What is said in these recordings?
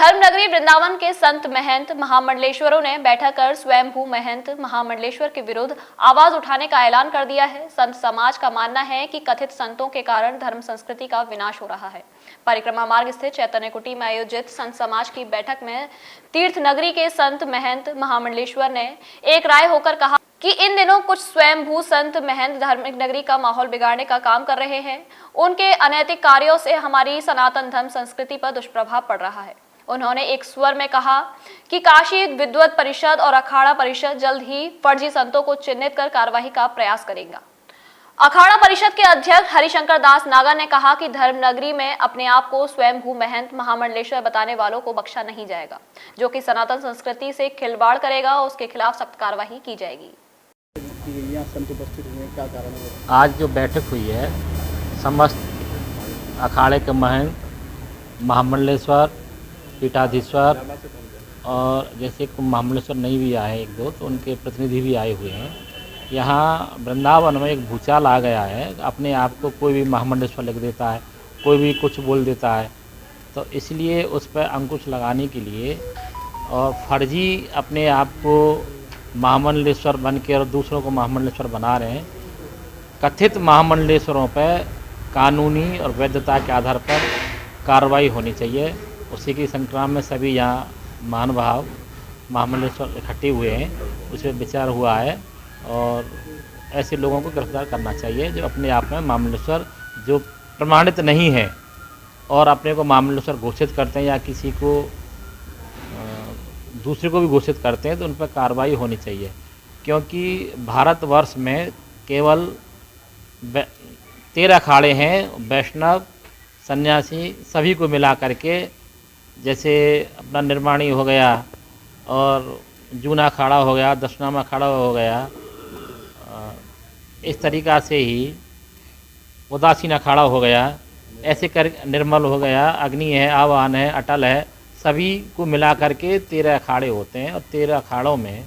धर्मनगरी वृंदावन के संत महंत महामंडलेश्वरों ने बैठक कर स्वयंभू महंत महामंडलेश्वर के विरुद्ध आवाज उठाने का ऐलान कर दिया है। संत समाज का मानना है कि कथित संतों के कारण धर्म संस्कृति का विनाश हो रहा है। परिक्रमा मार्ग स्थित चैतन्य कुटी में आयोजित संत समाज की बैठक में तीर्थ नगरी के संत महंत महामंडलेश्वर ने एक राय होकर कहा कि इन दिनों कुछ स्वयंभू संत महंत धार्मिक नगरी का माहौल बिगाड़ने का काम कर रहे हैं। उनके अनैतिक कार्यों से हमारी सनातन धर्म संस्कृति पर दुष्प्रभाव पड़ रहा है। उन्होंने एक स्वर में कहा कि काशी विद्वत परिषद और अखाड़ा परिषद जल्द ही फर्जी संतों को चिन्हित कर कार्रवाई का प्रयास करेगा। अखाड़ा परिषद के अध्यक्ष हरिशंकर दास नागर ने कहा कि धर्मनगरी में अपने आप को स्वयंभू महंत महामंडलेश्वर बताने वालों को बख्शा नहीं जाएगा। जो कि सनातन संस्कृति से खिलवाड़ करेगा उसके खिलाफ सख्त कार्रवाई की जाएगी। आज जो बैठक हुई है समस्त अखाड़े के महंत महामंडलेश्वर पीठाधीश्वर और जैसे महामंडलेश्वर नहीं भी आए एक दो तो उनके प्रतिनिधि भी आए हुए हैं। यहाँ वृंदावन में एक भूचाल आ गया है। अपने आप को कोई भी महामंडलेश्वर लिख देता है, कोई भी कुछ बोल देता है। तो इसलिए उस पर अंकुश लगाने के लिए और फर्जी अपने आप को महामंडलेश्वर बन के और दूसरों को महामंडलेश्वर बना रहे हैं। कथित महामंडलेश्वरों पर कानूनी और वैधता के आधार पर कार्रवाई होनी चाहिए। उसी की संक्राम में सभी यहाँ महानुभाव महामंडलेश्वर इकट्ठे हुए हैं, उस पर विचार हुआ है और ऐसे लोगों को गिरफ्तार करना चाहिए जो अपने आप में महामंडलेश्वर जो प्रमाणित नहीं है और अपने को महामंडलेश्वर घोषित करते हैं या किसी को दूसरे को भी घोषित करते हैं तो उन पर कार्रवाई होनी चाहिए। क्योंकि भारतवर्ष में केवल 13 अखाड़े हैं, वैष्णव सन्यासी सभी को मिला करके, जैसे अपना निर्माणी हो गया और जूना अखाड़ा हो गया, दशनामा अखाड़ा हो गया, इस तरीक़ा से ही उदासीन अखाड़ा हो गया, ऐसे कर निर्मल हो गया, अग्नि है, आवाहन है, अटल है, सभी को मिला करके 13 अखाड़े होते हैं। और 13 अखाड़ों में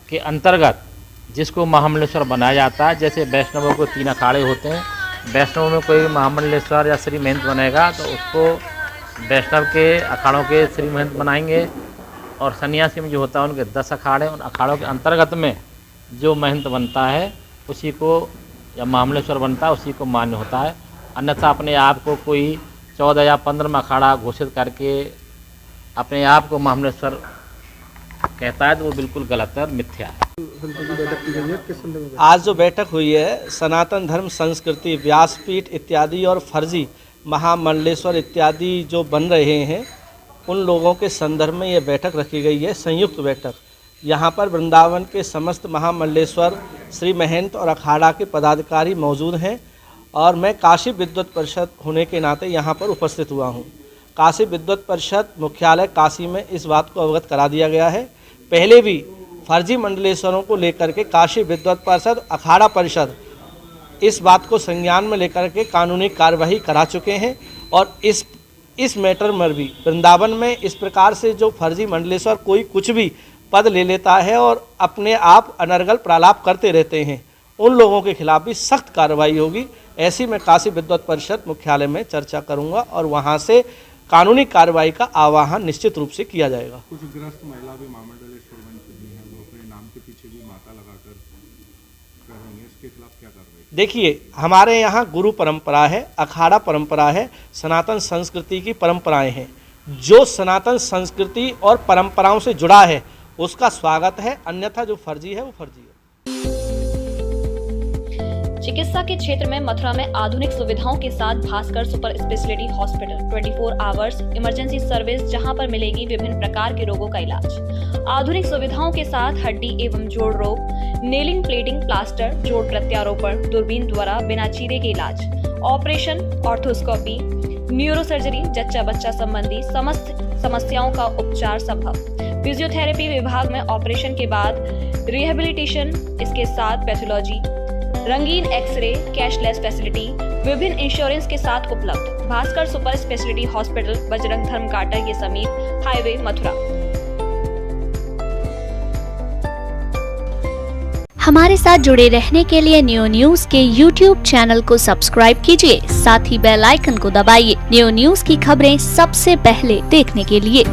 के अंतर्गत जिसको महामंडलेश्वर बनाया जाता है, जैसे वैष्णवों को 3 अखाड़े होते हैं, वैष्णव में कोई महामंडलेश्वर या श्री महंत बनेगा तो उसको वैष्णव के अखाड़ों के श्री महंत बनाएंगे और सन्यासी में जो होता है उनके 10 अखाड़े, उन अखाड़ों के अंतर्गत में जो महंत बनता है उसी को या महामंडलेश्वर बनता है उसी को मान्य होता है। अन्यथा अपने आप को कोई 14 या 15 अखाड़ा घोषित करके अपने आप को महामंडलेश्वर कहता है तो वो बिल्कुल गलत है और मिथ्या है। आज जो बैठक हुई है सनातन धर्म संस्कृति व्यासपीठ इत्यादि और फर्जी महामंडलेश्वर इत्यादि जो बन रहे हैं उन लोगों के संदर्भ में ये बैठक रखी गई है, संयुक्त बैठक। यहाँ पर वृंदावन के समस्त महामंडलेश्वर श्री महंत और अखाड़ा के पदाधिकारी मौजूद हैं और मैं काशी विद्वत परिषद होने के नाते यहाँ पर उपस्थित हुआ हूँ। काशी विद्वत परिषद मुख्यालय काशी में इस बात को अवगत करा दिया गया है। पहले भी फर्जी मंडलेश्वरों को लेकर के काशी विद्वत परिषद अखाड़ा परिषद इस बात को संज्ञान में लेकर के कानूनी कार्यवाही करा चुके हैं और इस मैटर में भी वृंदावन में इस प्रकार से जो फर्जी मंडलेश्वर कोई कुछ भी पद ले लेता है और अपने आप अनर्गल प्रलाप करते रहते हैं, उन लोगों के खिलाफ भी सख्त कार्रवाई होगी। ऐसी मैं काशी विद्वत परिषद मुख्यालय में चर्चा करूंगा और वहां से कानूनी कार्रवाई का आह्वान निश्चित रूप से किया जाएगा। कुछ ग्रस्त महिला भी महामंडलेश्वर बन चुकी हैं, वो अपने नाम के पीछे भी माता लगाकर कर रही हैं, इसके खिलाफ क्या कार्रवाई? देखिए, हमारे यहाँ गुरु परंपरा है, अखाड़ा परंपरा है, सनातन संस्कृति की परंपराएं हैं। जो सनातन संस्कृति और परंपराओं से जुड़ा है उसका स्वागत है, अन्यथा जो फर्जी है वो फर्जी है। चिकित्सा के क्षेत्र में मथुरा में आधुनिक सुविधाओं के साथ Bhaskar super speciality hospital 24 hours emergency service, जहां पर मिलेगी विभिन्न प्रकार के रोगों का इलाज। आधुनिक सुविधाओं के साथ हड्डी एवं जोड़ रोग, नेलिंग, प्लेटिंग, प्लास्टर, जोड़ प्रत्यारोपण, दूरबीन द्वारा बिना चीरे के इलाज, ऑपरेशन, ऑर्थोस्कोपी, न्यूरोसर्जरी, जच्चा बच्चा संबंधी समस्त समस्याओं का उपचार संभव। फिजियोथेरेपी विभाग में ऑपरेशन के बाद रिहेबिलिटेशन, इसके साथ पैथोलॉजी, रंगीन एक्सरे, कैशलेस फैसिलिटी, विभिन्न इंश्योरेंस के साथ उपलब्ध। Bhaskar super speciality hospital, Bajrang धर्म घाटा के समीप, हाईवे, मथुरा। हमारे साथ जुड़े रहने के लिए न्यू न्यूज के YouTube चैनल को सब्सक्राइब कीजिए, साथ ही बेल आइकन को दबाइए न्यू न्यूज की खबरें सबसे पहले देखने के लिए।